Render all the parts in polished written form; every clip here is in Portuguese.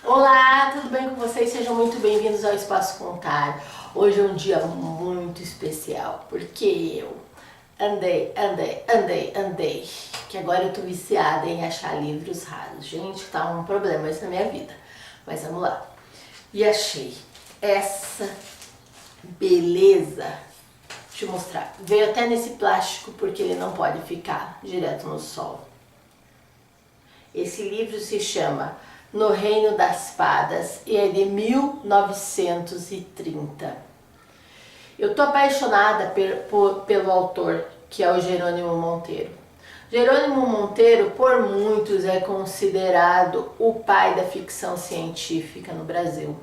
Olá, tudo bem com vocês? Sejam muito bem-vindos ao Espaço Contar. Hoje é um dia muito especial, porque eu andei, que agora eu tô viciada em achar livros raros. Gente, tá um problema isso na minha vida, mas vamos lá. E achei essa beleza. Deixa eu mostrar. Veio até nesse plástico porque ele não pode ficar direto no sol. Esse livro se chama No Reino das Fadas e é de 1930. Eu tô apaixonada pelo autor, que é o Jerônimo Monteiro. Jerônimo Monteiro, por muitos, é considerado o pai da ficção científica no Brasil.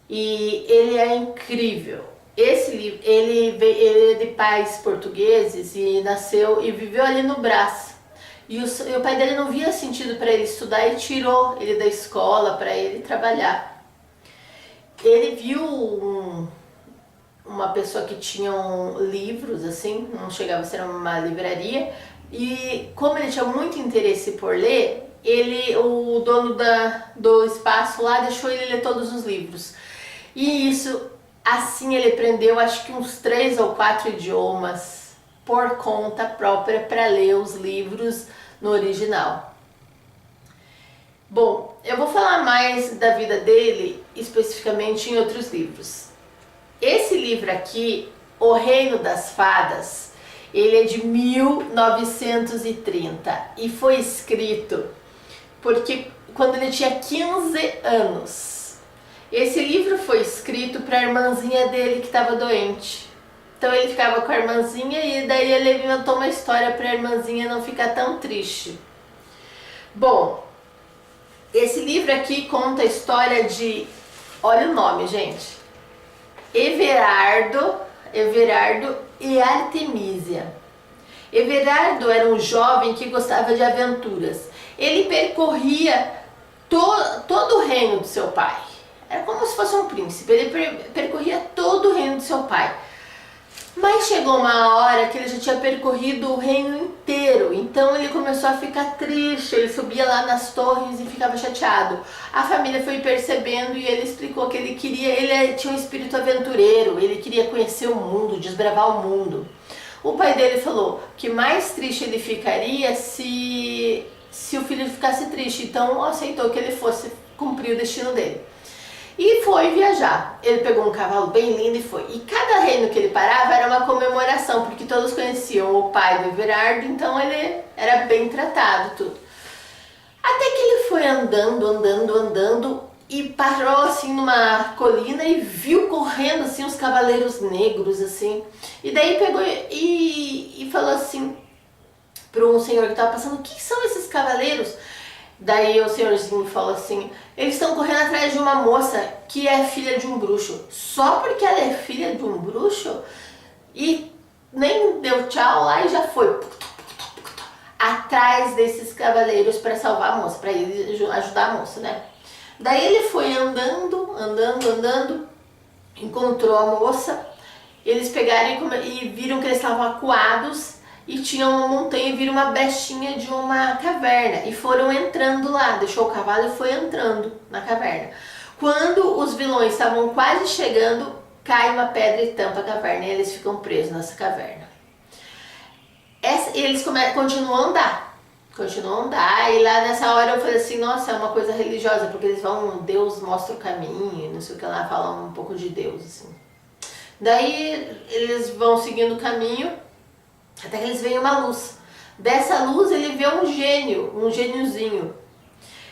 E ele é incrível. Esse livro, ele é de pais portugueses e nasceu e viveu ali no Brás. E o pai dele não via sentido para ele estudar e tirou ele da escola para ele trabalhar. Ele viu uma pessoa que tinha livros, assim, não chegava a ser uma livraria, e como ele tinha muito interesse por ler, o dono do espaço lá deixou ele ler todos os livros. E isso, assim ele aprendeu acho que uns 3 ou 4 idiomas por conta própria para ler os livros no original. Bom, eu vou falar mais da vida dele especificamente em outros livros. Esse livro aqui, O Reino das Fadas, ele é de 1930 e foi escrito porque quando ele tinha 15 anos. Esse livro foi escrito para a irmãzinha dele que estava doente. Então ele ficava com a irmãzinha e daí ele inventou uma história para a irmãzinha não ficar tão triste. Bom, esse livro aqui conta a história de, olha o nome, gente, Everardo e Artemisia. Everardo era um jovem que gostava de aventuras. Ele percorria todo o reino do seu pai. Era como se fosse um príncipe, ele percorria todo o reino do seu pai. Mas chegou uma hora que ele já tinha percorrido o reino inteiro, então ele começou a ficar triste, ele subia lá nas torres e ficava chateado. A família foi percebendo e ele explicou que ele tinha um espírito aventureiro, ele queria conhecer o mundo, desbravar o mundo. O pai dele falou que mais triste ele ficaria se o filho ficasse triste, então aceitou que ele fosse cumprir o destino dele. E foi viajar. Ele pegou um cavalo bem lindo e foi. E cada reino que ele parava era uma comemoração, porque todos conheciam o pai do Everardo, então ele era bem tratado, tudo. Até que ele foi andando e parou assim numa colina e viu correndo assim uns cavaleiros negros assim. E daí pegou e falou assim para um senhor que estava passando: o que são esses cavaleiros? Daí o senhorzinho falou assim: eles estão correndo atrás de uma moça que é filha de um bruxo. Só porque ela é filha de um bruxo? E nem deu tchau lá e já foi atrás desses cavaleiros para salvar a moça, para ele ajudar a moça, né? Daí ele foi andando, encontrou a moça, eles pegaram e viram que eles estavam acuados e tinha uma montanha e viram uma brechinha de uma caverna e foram entrando lá, deixou o cavalo e foi entrando na caverna. Quando os vilões estavam quase chegando, cai uma pedra e tampa a caverna e eles ficam presos nessa caverna. Eles continuam a andar, e lá nessa hora eu falei assim: nossa, é uma coisa religiosa, porque eles vão, Deus mostra o caminho, não sei o que lá, falam um pouco de Deus, assim. Daí eles vão seguindo o caminho, até que eles veem uma luz. Dessa luz ele vê um gêniozinho.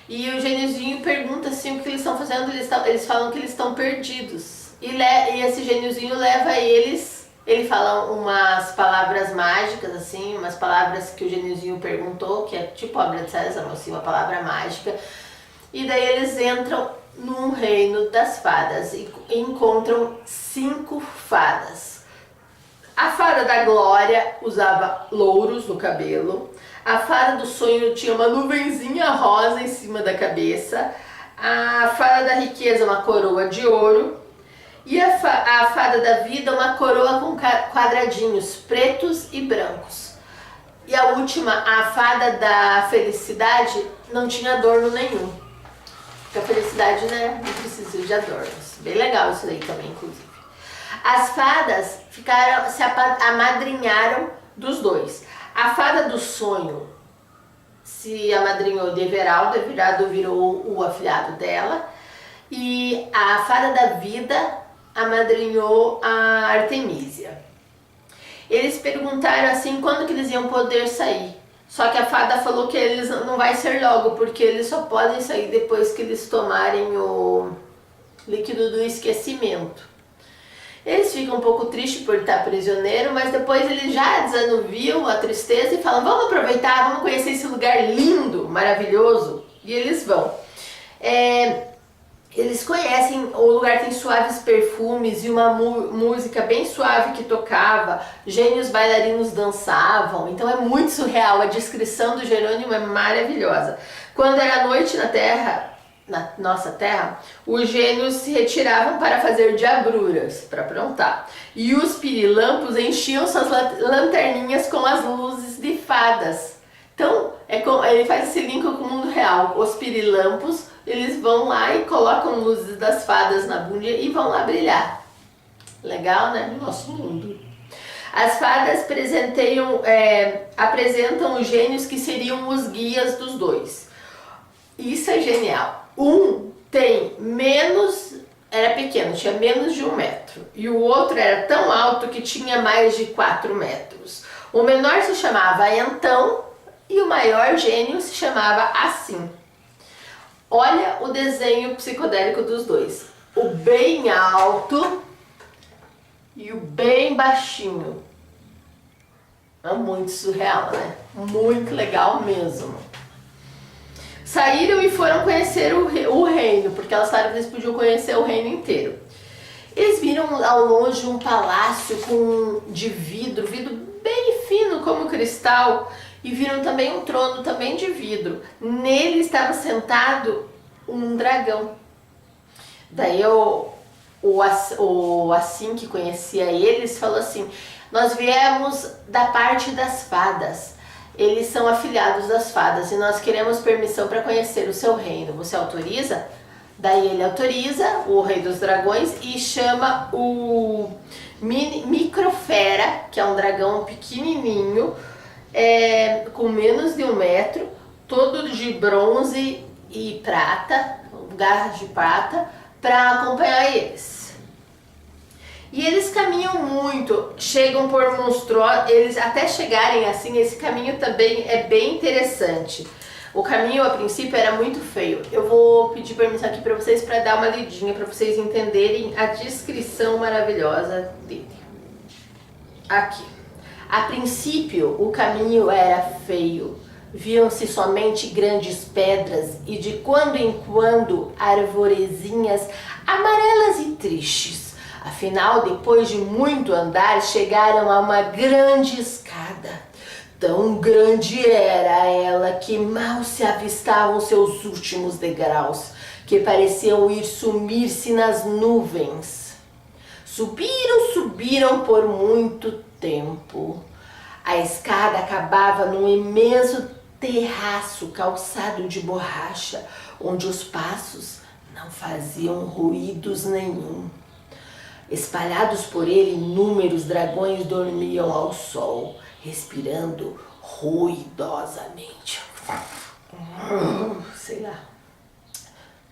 E o gêniozinho pergunta assim o que eles estão fazendo, eles falam que eles estão perdidos. E esse gêniozinho leva eles, ele fala umas palavras mágicas, assim, umas palavras que o gêniozinho perguntou, que é tipo obra de Sésamo, assim, uma palavra mágica. E daí eles entram num reino das fadas e encontram 5 fadas. A fada da glória usava louros no cabelo. A fada do sonho tinha uma nuvenzinha rosa em cima da cabeça. A fada da riqueza, uma coroa de ouro. E a fada da vida, uma coroa com quadradinhos pretos e brancos. E a última, a fada da felicidade, não tinha adorno nenhum. Porque a felicidade, né, não precisa de adornos. Bem legal isso daí também, inclusive. As fadas se amadrinharam dos dois. A fada do sonho se amadrinhou de Everaldo, Everaldo virou o afilhado dela. E a fada da vida amadrinhou a Artemísia. Eles perguntaram assim quando que eles iam poder sair. Só que a fada falou que eles não vai ser logo, porque eles só podem sair depois que eles tomarem o líquido do esquecimento. Eles ficam um pouco tristes por estar prisioneiro, mas depois eles já desanuviam a tristeza e falam, vamos aproveitar, vamos conhecer esse lugar lindo, maravilhoso. E eles vão. Eles conhecem, o lugar tem suaves perfumes e uma música bem suave que tocava, gênios bailarinos dançavam, então é muito surreal, a descrição do Jerônimo é maravilhosa. Quando era noite na terra, na nossa terra, os gênios se retiravam para fazer diabruras, para aprontar, e os pirilampos enchiam suas lanterninhas com as luzes de fadas. Então, ele faz esse link com o mundo real. Os pirilampos, eles vão lá e colocam luzes das fadas na bunda e vão lá brilhar. Legal, né? No nosso mundo. As fadas apresentam os gênios que seriam os guias dos dois. Isso é genial. Um tem era pequeno, tinha menos de 1 metro. E o outro era tão alto que tinha mais de 4 metros. O menor se chamava Então, e o maior gênio se chamava Assim. Olha o desenho psicodélico dos dois. O bem alto e o bem baixinho. É muito surreal, né? Muito legal mesmo. Saíram e foram conhecer o reino, porque elas sabem que eles podiam conhecer o reino inteiro. Eles viram ao longe um palácio de vidro bem fino como cristal, e viram também um trono também de vidro. Nele estava sentado um dragão. Daí o Assim, que conhecia eles, falou assim, nós viemos da parte das fadas. Eles são afilhados das fadas e nós queremos permissão para conhecer o seu reino. Você autoriza? Daí ele autoriza, o rei dos dragões, e chama o Microfera, que é um dragão pequenininho, com menos de 1 metro, todo de bronze e prata, garras de prata, para acompanhar eles. E eles caminham muito, chegam por monstruosos, eles até chegarem assim, esse caminho também é bem interessante. O caminho a princípio era muito feio. Eu vou pedir permissão aqui para vocês para dar uma lidinha, para vocês entenderem a descrição maravilhosa dele. Aqui. A princípio o caminho era feio, viam-se somente grandes pedras e de quando em quando arvorezinhas amarelas e tristes. Afinal, depois de muito andar, chegaram a uma grande escada. Tão grande era ela que mal se avistavam seus últimos degraus, que pareciam ir sumir-se nas nuvens. Subiram por muito tempo. A escada acabava num imenso terraço calçado de borracha, onde os passos não faziam ruídos nenhum. Espalhados por ele, inúmeros dragões dormiam ao sol, respirando ruidosamente. Sei lá.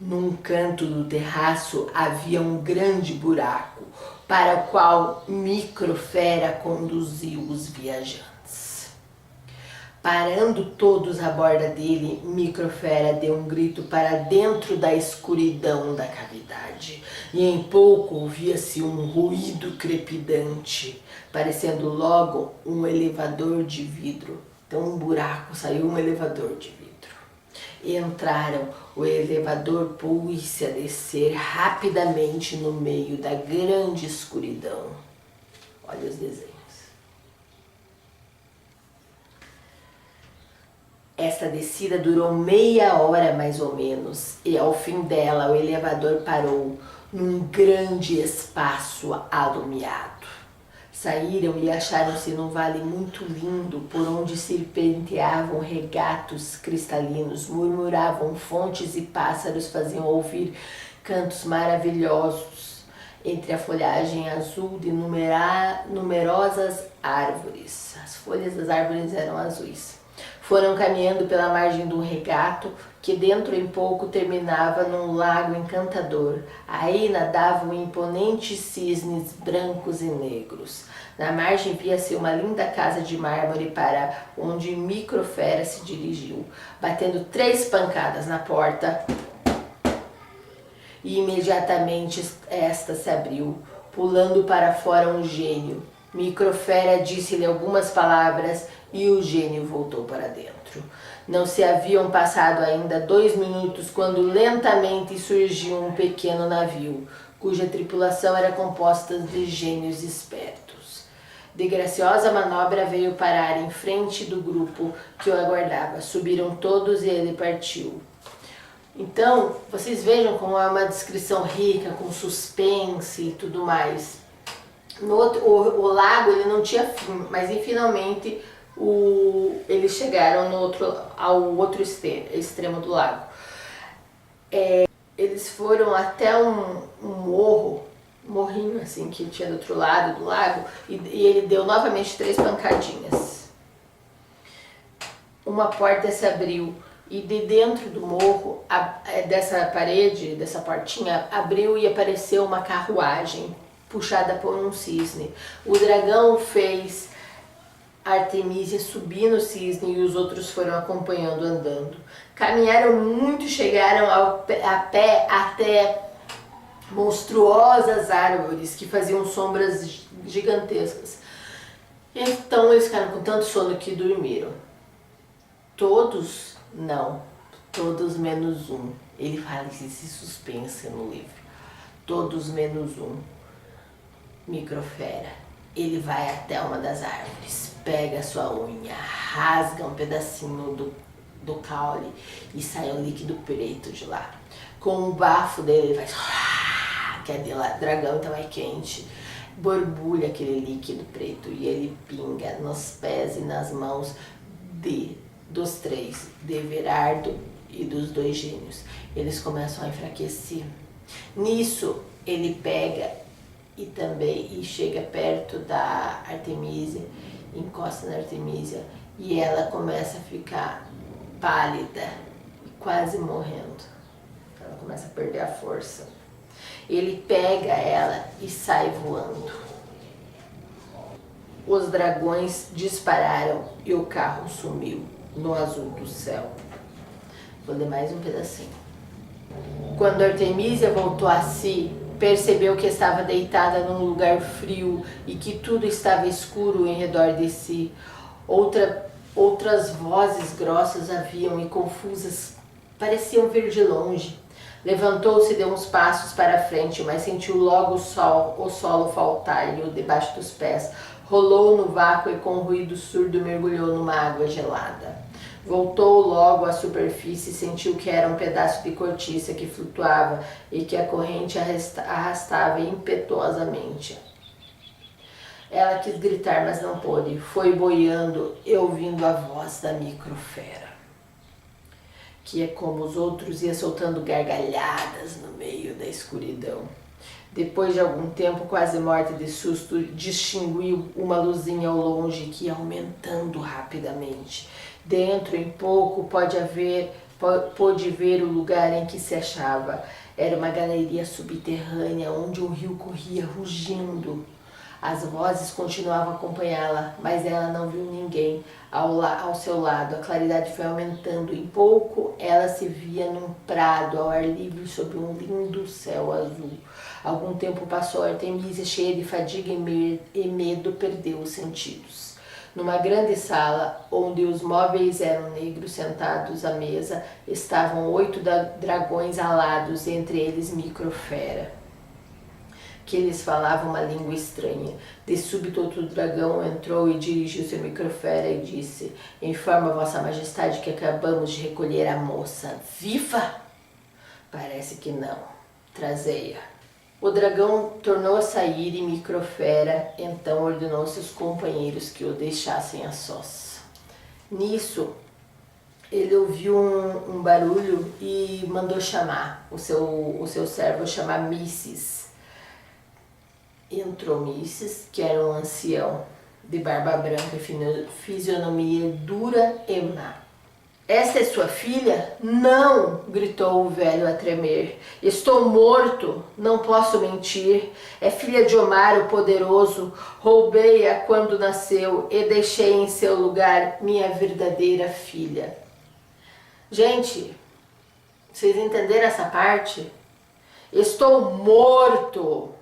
Num canto do terraço havia um grande buraco, para o qual Microfera conduziu os viajantes. Parando todos à borda dele, Microfera deu um grito para dentro da escuridão da cavidade, e em pouco ouvia-se um ruído crepidante, parecendo logo um elevador de vidro. Então um buraco, saiu um elevador de vidro. Entraram, o elevador pôs-se a descer rapidamente no meio da grande escuridão. Olha os desenhos. Esta descida durou meia hora mais ou menos, e ao fim dela o elevador parou num grande espaço alumiado. Saíram e acharam-se num vale muito lindo, por onde serpenteavam regatos cristalinos, murmuravam fontes e pássaros faziam ouvir cantos maravilhosos entre a folhagem azul de numerosas árvores. As folhas das árvores eram azuis. Foram caminhando pela margem do regato, que dentro em pouco terminava num lago encantador. Aí nadavam imponentes cisnes brancos e negros. Na margem via-se uma linda casa de mármore para onde Microfera se dirigiu, batendo 3 pancadas na porta, e imediatamente esta se abriu, pulando para fora um gênio. Microfera disse-lhe algumas palavras e o gênio voltou para dentro. Não se haviam passado ainda 2 minutos quando lentamente surgiu um pequeno navio, cuja tripulação era composta de gênios espertos. De graciosa manobra veio parar em frente do grupo que o aguardava. Subiram todos e ele partiu. Então, vocês vejam como é uma descrição rica, com suspense e tudo mais. O lago ele não tinha fim, mas finalmente eles chegaram ao outro extremo do lago. Eles foram até um morrinho assim que tinha do outro lado do lago, e ele deu novamente 3 pancadinhas. Uma porta se abriu e de dentro do morro, dessa parede, dessa portinha, abriu e apareceu uma carruagem puxada por um cisne. O dragão fez Artemísia subir no cisne e os outros foram acompanhando andando. Caminharam muito e chegaram a pé até monstruosas árvores que faziam sombras gigantescas. Então eles ficaram com tanto sono que dormiram. Todos não, todos menos um. Ele fala esse suspense no livro. Todos menos um. Microfera. Ele vai até uma das árvores, pega a sua unha, rasga um pedacinho do caule e sai um líquido preto de lá. Com o bafo dele, ele faz... que é dragão, então é quente. Borbulha aquele líquido preto e ele pinga nos pés e nas mãos dos 3, de Everardo e dos 2 gênios. Eles começam a enfraquecer. Nisso, ele pega e chega perto da Artemísia, encosta na Artemísia e ela começa a ficar pálida e quase morrendo. Ela começa a perder a força. Ele pega ela e sai voando. Os dragões dispararam e o carro sumiu no azul do céu. Vou ler mais um pedacinho. Quando Artemísia voltou a si, percebeu que estava deitada num lugar frio e que tudo estava escuro em redor de si. Outras vozes grossas haviam e confusas pareciam vir de longe. Levantou-se e deu uns passos para a frente, mas sentiu logo o solo faltar-lhe debaixo dos pés. Rolou no vácuo e com um ruído surdo mergulhou numa água gelada. Voltou logo à superfície e sentiu que era um pedaço de cortiça que flutuava e que a corrente arrastava impetuosamente. Ela quis gritar, mas não pôde. Foi boiando e ouvindo a voz da Microfera, que é como os outros, ia soltando gargalhadas no meio da escuridão. Depois de algum tempo, quase morta de susto, distinguiu uma luzinha ao longe que ia aumentando rapidamente. Dentro, em pouco, pôde ver o lugar em que se achava. Era uma galeria subterrânea onde um rio corria rugindo. As vozes continuavam a acompanhá-la, mas ela não viu ninguém ao seu lado. A claridade foi aumentando. Em pouco, ela se via num prado ao ar livre sob um lindo céu azul. Algum tempo passou, Artemísia, cheia de fadiga e medo, perdeu os sentidos. Numa grande sala, onde os móveis eram negros, sentados à mesa, estavam 8 dragões alados, entre eles Microfera, que lhes falava uma língua estranha. De súbito outro dragão entrou e dirigiu-se a Microfera e disse: "Informa Vossa Majestade que acabamos de recolher a moça viva?" "Parece que não. Trazei-a." O dragão tornou a sair e Microfera então ordenou aos seus companheiros que o deixassem a sós. Nisso, ele ouviu um barulho e mandou chamar o seu servo, chamar Missis. Entrou Missis, que era um ancião de barba branca e fisionomia dura e má. Esta é sua filha? Não! Gritou o velho a tremer. Estou morto, não posso mentir. É filha de Omar, o poderoso. Roubei-a quando nasceu e deixei em seu lugar minha verdadeira filha. Gente, vocês entenderam essa parte? Estou morto,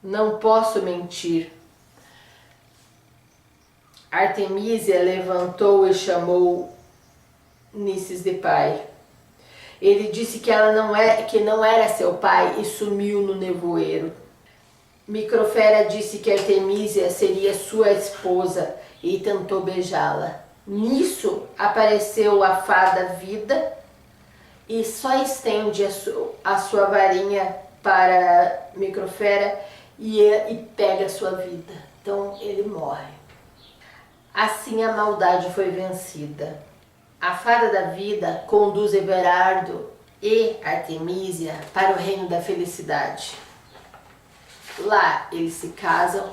não posso mentir. Artemísia levantou e chamou Nissis de pai. Ele disse que que não era seu pai e sumiu no nevoeiro. Microfera disse que Artemísia seria sua esposa e tentou beijá-la. Nisso apareceu a fada Vida e só estende a sua varinha para Microfera e pega a sua vida. Então ele morre. Assim a maldade foi vencida. A fada da vida conduz Everardo e Artemísia para o reino da felicidade. Lá eles se casam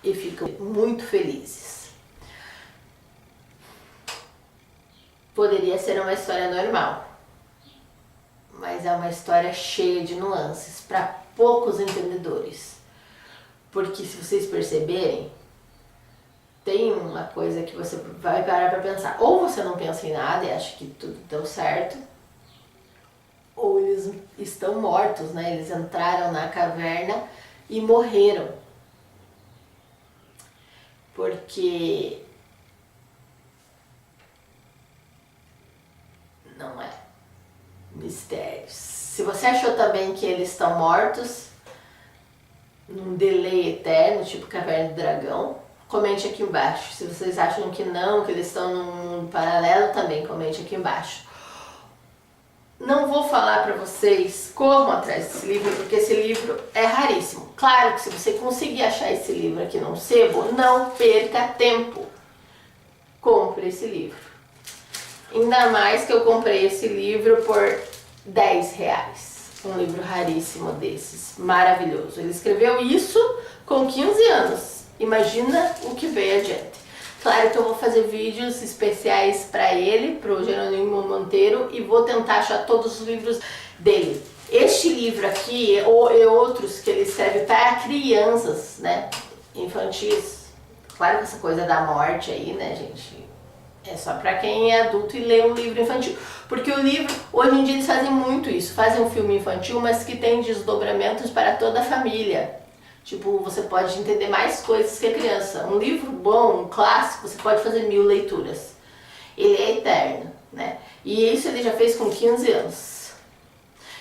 e ficam muito felizes. Poderia ser uma história normal, mas é uma história cheia de nuances para poucos entendedores. Porque se vocês perceberem, tem uma coisa que você vai parar para pensar. Ou você não pensa em nada e acha que tudo deu certo, ou eles estão mortos, né? Eles entraram na caverna e morreram. Porque não é mistérios. Se você achou também que eles estão mortos, num delay eterno, tipo Caverna do Dragão, comente aqui embaixo. Se vocês acham que não, que eles estão num mundo paralelo, também comente aqui embaixo. Não vou falar para vocês como atrás desse livro, porque esse livro é raríssimo. Claro que se você conseguir achar esse livro aqui num sebo, não perca tempo. Compre esse livro. Ainda mais que eu comprei esse livro por R$10. Um livro raríssimo desses, maravilhoso. Ele escreveu isso com 15 anos. Imagina o que veio adiante. Claro que eu vou fazer vídeos especiais para ele, para o Jerônimo Monteiro, e vou tentar achar todos os livros dele. Este livro aqui e outros que ele escreve para crianças, né, infantis. Claro que essa coisa da morte aí, né, gente, é só para quem é adulto e lê um livro infantil. Porque o livro, hoje em dia eles fazem muito isso, fazem um filme infantil, mas que tem desdobramentos para toda a família. Tipo, você pode entender mais coisas que a criança. Um livro bom, um clássico, você pode fazer 1000 leituras. Ele é eterno, né? E isso ele já fez com 15 anos.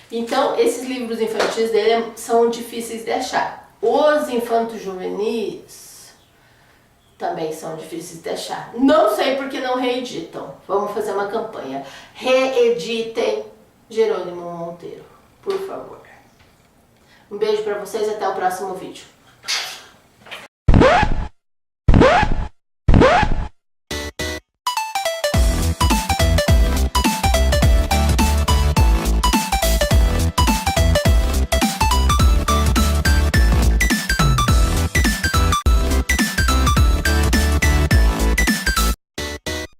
Então, esses livros infantis dele são difíceis de achar. Os infantos juvenis também são difíceis de achar. Não sei porque não reeditam. Vamos fazer uma campanha. Reeditem Jerônimo Monteiro, por favor. Um beijo pra vocês e até o próximo vídeo.